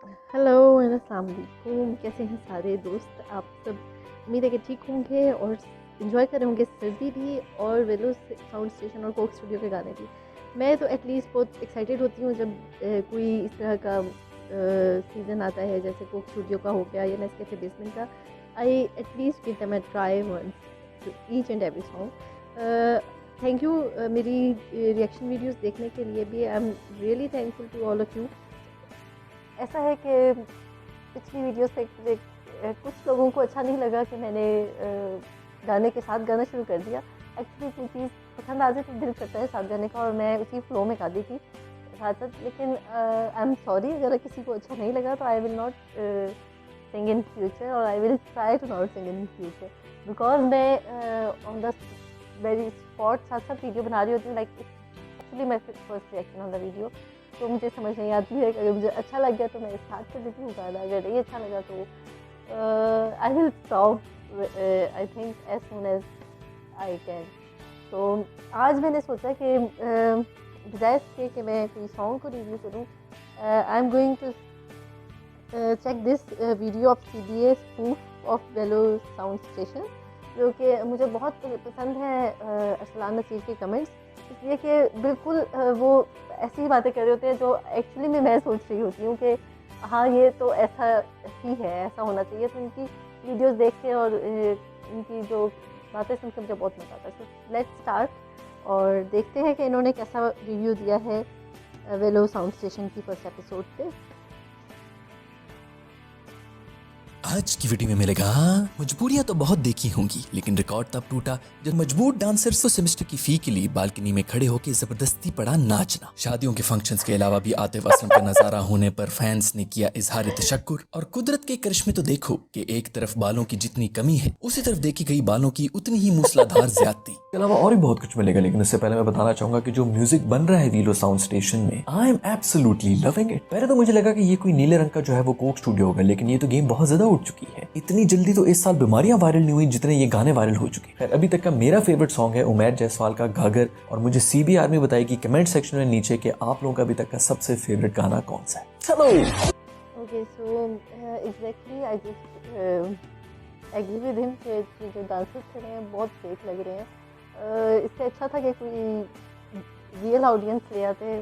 Hello and अस्सलाम वालेकुम। कैसे हैं सारे दोस्त आप सब? उम्मीद है कि ठीक होंगे और इन्जॉय कर रहे होंगे सर्दी भी और वेलो साउंड स्टेशन और कोक स्टूडियो के गाने भी। मैं तो एटलीस्ट बहुत एक्साइटेड होती हूँ जब कोई इस तरह का सीज़न आता है, जैसे कोक स्टूडियो का हो गया या नेस्कैफे बेसमेंट का। I at least give them a try once each and every song. Thank you मेरी रिएक्शन वीडियोस देखने के लिए भी। I am really thankful to all of you. ऐसा है कि पिछली वीडियो से कुछ लोगों को अच्छा नहीं लगा कि मैंने गाने के साथ गाना शुरू कर दिया। एक्चुअली कोई चीज़ पसंद आ जाए तो दिल करता है साथ गाने का, और मैं उसी फ्लो में गा दी थी साथ साथ। लेकिन आई एम सॉरी अगर किसी को अच्छा नहीं लगा, तो I will not sing in future, और I will try to not sing in future, because मैं ऑन द वेरी स्पॉट साथ साथ वीडियो बना रही होती हूँ। Like actually my first reaction on the video, तो मुझे समझ नहीं आती है कि अगर मुझे अच्छा लग गया तो मैं स्टार्ट कर देती हूँ गाना, अगर नहीं अच्छा लगा तो I will stop I think as soon as I can. तो आज मैंने सोचा कि बजाय इसके कि मैं कोई सॉन्ग को रिव्यू करूँ, I am going to check this video of CBA spoof of Velo sound station, जो कि मुझे बहुत पसंद है अरसलान नसीर के कमेंट्स, इसलिए कि बिल्कुल वो ऐसी ही बातें कर रहे होते हैं जो एक्चुअली में मैं सोच रही होती हूँ कि हाँ ये तो ऐसा ही है, ऐसा होना चाहिए। तो इनकी वीडियोस देख के और इनकी जो बातें सुन के मुझे बहुत मज़ा आता है। सो लेट्स स्टार्ट और देखते हैं कि इन्होंने कैसा रिव्यू दिया है वेलो साउंड स्टेशन की फर्स्ट एपिसोड पे। आज की वीडियो में मिलेगा मजबूरियां तो बहुत देखी होंगी, लेकिन रिकॉर्ड तब टूटा जब मजबूर डांसर्स को सेमेस्टर की फी के लिए बालकनी में खड़े होकर जबरदस्ती पड़ा नाचना। शादियों के फंक्शंस के अलावा भी आतिफ असलम का नजारा होने पर फैंस ने किया इजहार तशक्कुर। और कुदरत के करिश्मे तो देखो कि एक तरफ बालों की जितनी कमी है, उसी तरफ देखी गई बालों की उतनी ही मूसलाधार ज्यादती। इसके अलावा और भी बहुत कुछ मिलेगा, लेकिन उससे पहले मैं बताना चाहूंगा कि जो म्यूजिक बन रहा है वीलो साउंड स्टेशन में, I am absolutely loving it. पहले तो मुझे लगा कि ये कोई नीले रंग का जो है वो कोक स्टूडियो होगा, लेकिन ये तो गेम बहुत ज्यादा उठ चुकी है। इतनी जल्दी तो इस साल बीमारियां वायरल नहीं हुई जितने ये गाने वायरल हो चुके हैं। खैर, अभी तक का मेरा फेवरेट सॉन्ग है उमैर जायसवाल का घाघर, और मुझे CB आर्मी बताएगी कमेंट सेक्शन में नीचे कि आप लोगों का अभी तक का सबसे फेवरेट गाना कौन सा है। चलो okay, so exactly I just agree with him कि जो डांसर्स खड़े हैं बहुत फेक लग रहे हैं। इससे अच्छा था कि कोई रियल ऑडियंस ले आते,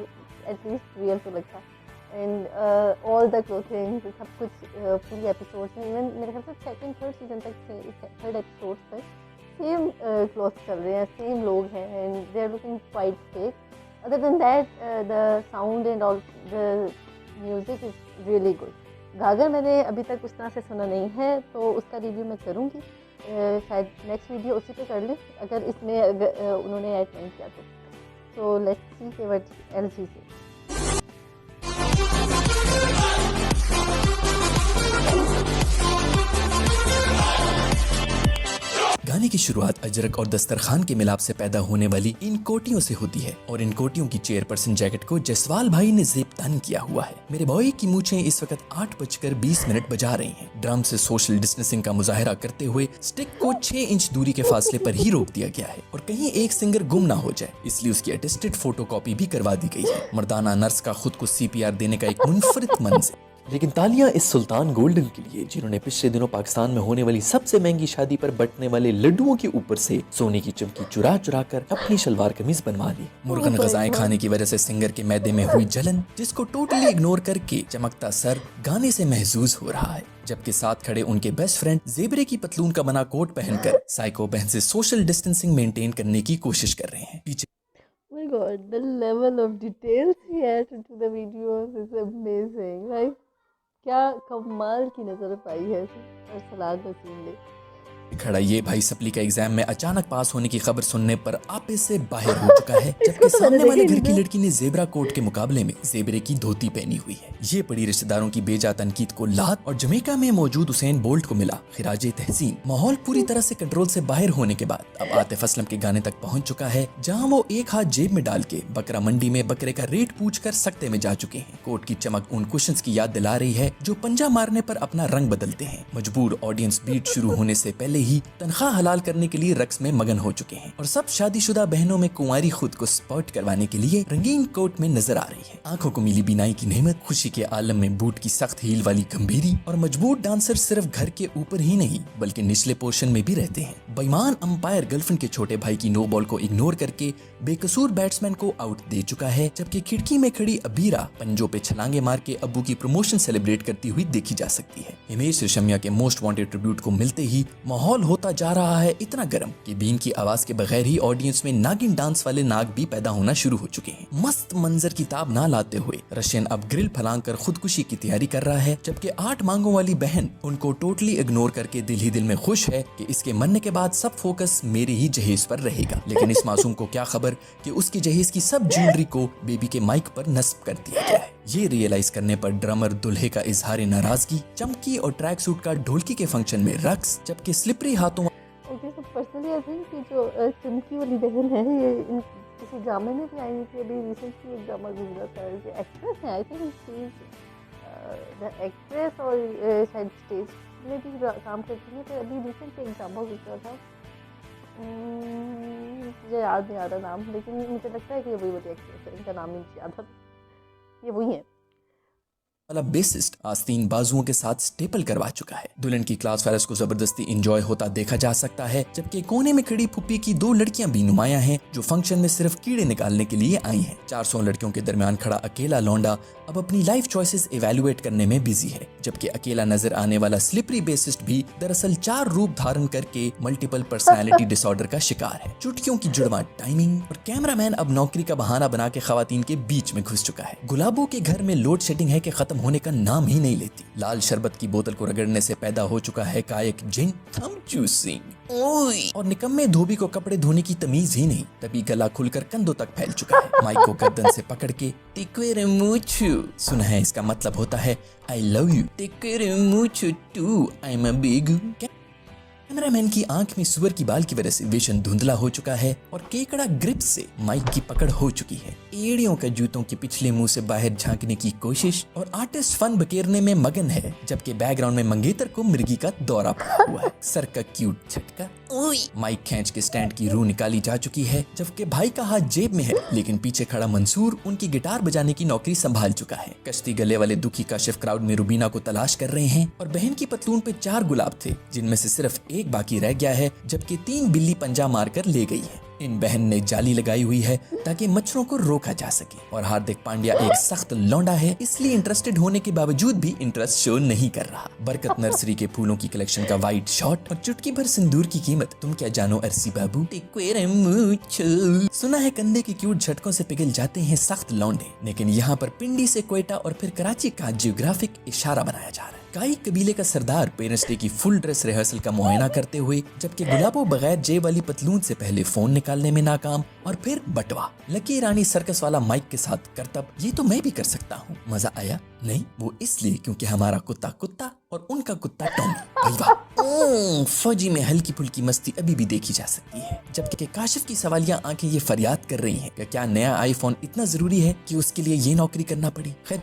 एटलीस्ट रियल तो लगता। एंड ऑल द क्लोथिंग सब कुछ पूरी एपिसोड्स में, इवन मेरे ख्याल से सेकंड थर्ड सीजन तक, थर्ड एपिसोड तक सेम क्लॉथ चल रहे हैं, सेम लोग हैं, and they are looking quite fake. Other than that the sound and all the music is really good. गागर मैंने अभी तक उस तरह से सुना नहीं है, तो उसका रिव्यू मैं करूँगी शायद नेक्स्ट वीडियो उसी पे कर लें, अगर इसमें उन्होंने ऐड नहीं किया तो। So let's see what else he से। गाने की शुरुआत अजरक और दस्तरखान के मिलाप से पैदा होने वाली इन कोटियों से होती है, और इन कोटियों की चेयरपर्सन जैकेट को जसवाल भाई ने जेबतानी किया हुआ है। मेरे बॉय की मूछें इस वक्त 8:20 बजा रही हैं। ड्रम से सोशल डिस्टेंसिंग का मुजाहरा करते हुए स्टिक को 6 इंच दूरी के फासले पर ही रोक दिया गया है, और कहीं एक सिंगर गुम ना हो जाए इसलिए उसकी अटेस्टेड फोटोकॉपी भी करवा दी गई है। मर्दाना नर्स का खुद को CPR देने का एक मुनफरिद मंजर। लेकिन तालियां इस सुल्तान गोल्डन के लिए, जिन्होंने पिछले दिनों पाकिस्तान में होने वाली सबसे महंगी शादी पर बंटने वाले लड्डुओं के ऊपर से सोने की चमकी चुरा चुरा कर अपनी शलवार कमीज बनवा ली। मुर्गन गजाएं खाने की वजह से सिंगर के मैदे में हुई जलन, जिसको टोटली इग्नोर करके चमकता सर गाने से महजूज हो रहा है, जबकि साथ खड़े उनके बेस्ट फ्रेंड जेबरे की पतलून का बना कोट पहनकर साइको बहन से सोशल डिस्टेंसिंग मेंटेन करने की कोशिश कर रहे हैं। पीछे Oh my God, the level of details he adds into the videos is amazing. Like, क्या कमाल की नजर पाई है अरसलान नसीम ने। खड़ा ये भाई सप्ली का एग्जाम में अचानक पास होने की खबर सुनने पर आपे से बाहर हो चुका है, जबकि सामने वाले घर की लड़की ने जेबरा कोट के मुकाबले में जेबरे की धोती पहनी हुई है। ये पड़ी रिश्तेदारों की बेजा तनकीद को लात, और जमैका में मौजूद उसेन बोल्ट को मिला खिराजे तहसीन। माहौल पूरी तरह से कंट्रोल से बाहर होने के बाद अब आतिफ असलम के गाने तक पहुंच चुका है, जहां वो एक हाथ जेब में डाल के बकरा मंडी में बकरे का रेट पूछ कर सख्ते में जा चुके हैं। कोट की चमक उन कुशन्स की याद दिला रही है जो पंजा मारने पर अपना रंग बदलते हैं। मजबूर ऑडियंस बीट शुरू होने से पहले पहले ही तनख्वाह हलाल करने के लिए रक्स में मगन हो चुके हैं और सब शादीशुदा बहनों में कुंवारी खुद को स्पॉट करवाने के लिए रंगीन कोट में नजर आ रही है। आंखों को मिली बीनाई की नेमत, खुशी के आलम में बूट की सख्त हील वाली गंभीरी और मजबूत डांसर सिर्फ घर के ऊपर ही नहीं बल्कि निचले पोर्शन में भी रहते हैं। बेईमान अंपायर गर्लफ्रेंड के छोटे भाई की नो बॉल को इग्नोर करके बेकसूर बैट्समैन को आउट दे चुका है, जबकि खिड़की में खड़ी अबीरा पंजों पे छलांगे मार के अब्बू की प्रमोशन सेलिब्रेट करती हुई देखी जा सकती है। हिमेश रेशमिया के मोस्ट वांटेड ट्रिब्यूट को मिलते ही माहौल होता जा रहा है इतना गर्म कि बीन की आवाज के बगैर ही ऑडियंस में नागिन डांस वाले नाग भी पैदा होना शुरू हो चुके हैं। मस्त मंजर की ताब ना लाते हुए रशियन अब ग्रिल फलांग कर खुदकुशी की तैयारी कर रहा है, जबकि 8 मांगों वाली बहन उनको टोटली इग्नोर करके दिल ही दिल में खुश है कि इसके मरने के बाद सब फोकस मेरे ही जहेज पर रहेगा। लेकिन इस मासूम को क्या खबर कि उसकी जहेज की सब ज्वेलरी को बेबी के माइक पर नस्ब कर दिया गया है। ये रियलाइज करने पर ड्रमर दुल्हे का इजहार नाराजगी, चमकी और ट्रैक सूट का ढोलकी के फंक्शन में रक्स, जबकि स्लिपरी हाथों ओके, तो पर्सनली आई थिंक कि जो चमकी वाली बहन है ये किसी ड्रामे में भी आई थी। अभी रिसेंटली एक ड्रामा गुजरा था, जो एक्ट्रेस है I think she is the actress और शायद स्टेज में भी काम करती है। तो अभी रिसेंटली एक ड्रामा गुजरा था, मुझे याद नहीं आ रहा नाम, लेकिन मुझे लगता है कि ये वही वाली एक्ट्रेस है, इनका नाम नहीं मुझे याद था, ये वही है। वाला बेसिस्ट आस्तीन बाजुओं के साथ स्टेपल करवा चुका है। दुल्हन की क्लास फेरेस को जबरदस्ती एंजॉय होता देखा जा सकता है, जबकि कोने में खड़ी फुप्पी की 2 लड़कियां भी नुमाया हैं जो फंक्शन में सिर्फ कीड़े निकालने के लिए आई हैं। 400 लड़कियों के दरमियान खड़ा अकेला लौंडा अब अपनी लाइफ चॉइसेस इवेल्युएट करने में बिजी है, जबकि अकेला नजर आने वाला स्लिपरी बेसिस्ट भी दरअसल 4 रूप धारण करके मल्टीपल पर्सनैलिटी डिसऑर्डर का शिकार है। चुटकियों की जुड़वा टाइमिंग और कैमरामैन अब नौकरी का बहाना बना के खवातीन के बीच में घुस चुका है। गुलाबों के घर में लोड शेडिंग है कि खत्म होने का नाम ही नहीं लेती। लाल शरबत की बोतल को रगड़ने से पैदा हो चुका है कायक जिन थम चूसिंग और निकम्मे धोबी को कपड़े धोने की तमीज ही नहीं, तभी गला खुलकर कंधों तक फैल चुका है। माइक को गर्दन से पकड़ के टिक्वेरे मुचू सुना है, इसका मतलब होता है आई लव यू, टिक्वेरे मुचू टू, I am a big. Cameraman की आंख में सुअर की बाल की वजह से विजन धुंधला हो चुका है और केकड़ा ग्रिप से माइक की पकड़ हो चुकी है। एड़ियों का जूतों के पिछले मुंह से बाहर झांकने की कोशिश और आर्टिस्ट फन बकेरने में मगन है, जबकि बैकग्राउंड में मंगेतर को मिर्गी का दौरा पड़ा हुआ है। सर का क्यूट झटका, माइक खींच के स्टैंड की रूह निकाली जा चुकी है, जबकि भाई का हाथ जेब में है, लेकिन पीछे खड़ा मंसूर उनकी गिटार बजाने की नौकरी संभाल चुका है। कश्ती गले वाले दुखी काशिफ क्राउड में रुबीना को तलाश कर रहे हैं और बहन की पतलून पे 4 गुलाब थे, जिनमें से सिर्फ एक बाकी रह गया है, जबकि 3 बिल्ली पंजा मारकर ले गई है। इन बहन ने जाली लगाई हुई है ताकि मच्छरों को रोका जा सके और हार्दिक पांड्या एक सख्त लौंडा है, इसलिए इंटरेस्टेड होने के बावजूद भी इंटरेस्ट शो नहीं कर रहा। बरकत नर्सरी के फूलों की कलेक्शन का वाइट शॉट और चुटकी भर सिंदूर की कीमत तुम क्या जानो अरसी बाबू। सुना है कंधे के क्यूट झटकों से पिघल जाते हैं सख्त लौंडे, लेकिन यहाँ पर पिंडी से क्वेटा और फिर कराची का जियोग्राफिक इशारा बनाया जा रहा है। काई कबीले का सरदार पेरेंट्स डे की फुल ड्रेस रिहर्सल का मुआयना करते हुए, जबकि गुलाबो बगैर जेब वाली पतलून से पहले फोन निकालने में नाकाम और फिर बटवा। लकी रानी सर्कस वाला माइक के साथ करतब, ये तो मैं भी कर सकता हूँ। मजा आया? नहीं, वो इसलिए क्योंकि हमारा कुत्ता कुत्ता और उनका कुत्ता टॉमी। फौजी में हल्की फुल्की मस्ती अभी भी देखी जा सकती है, जबकि काशिफ की सवालिया आंखें ये फरियाद कर रही हैं कि क्या नया आईफोन इतना जरूरी है कि उसके लिए ये नौकरी करना पड़ी। खैर,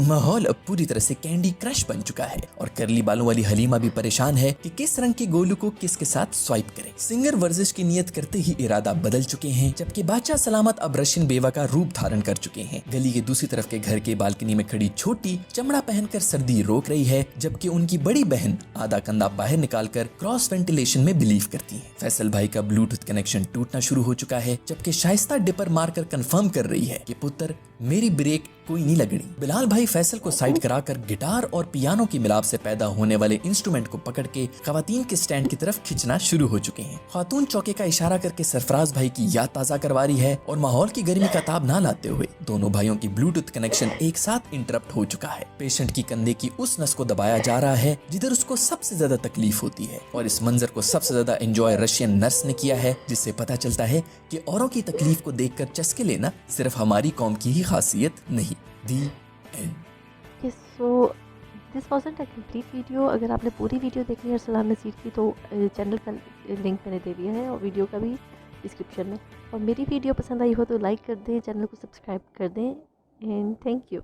माहौल अब पूरी तरह से कैंडी क्रश बन चुका है और करली बालों वाली हलीमा भी परेशान है कि किस रंग के गोलू को किसके साथ स्वाइप करे। सिंगर वर्जिश की नियत करते ही इरादा बदल चुके हैं, जबकि बादशाह सलामत अब रशियन बेवा का रूप धारण कर चुके हैं। गली के दूसरी तरफ के घर के बालकनी में खड़ी छोटी चमड़ा पहनकर सर्दी रोक रही है, जबकि उनकी बड़ी बहन आधा कंधा बाहर निकालकर क्रॉस वेंटिलेशन में बिलीव करती है। फैसल भाई का ब्लूटूथ कनेक्शन टूटना शुरू हो चुका है, जबकि शाइस्ता डिपर मारकर कंफर्म कर रही है कि पुत्र मेरी ब्रेक कोई नहीं लगनी। बिलाल भाई फैसल को साइड कराकर गिटार और पियानो की मिलाप से पैदा होने वाले इंस्ट्रूमेंट को पकड़ के खवातीन के स्टैंड की तरफ खींचना शुरू हो चुके हैं। खातून चौके का इशारा करके सरफराज भाई की याद ताजा करवा रही है और माहौल की गर्मी का ताब ना लाते हुए दोनों भाइयों की ब्लूटूथ कनेक्शन एक साथ इंटरप्ट हो चुका है। पेशेंट की कंधे की उस नस को दबाया जा रहा है जिधर उसको सबसे ज्यादा तकलीफ होती है, और इस मंजर को सबसे ज्यादा एंजॉय रशियन नर्स ने किया है, जिससे पता चलता है कि औरों की तकलीफ को देखकर चस्के लेना सिर्फ हमारी कौम की ही खासियत नहीं। The end. Okay, so this wasn't a complete video. अगर आपने पूरी वीडियो देखनी है अरसलान नसीर की तो चैनल का लिंक मैंने दे दिया है और वीडियो का भी डिस्क्रिप्शन में। और मेरी वीडियो पसंद आई हो तो लाइक कर दें, चैनल को सब्सक्राइब कर दें, एंड थैंक यू।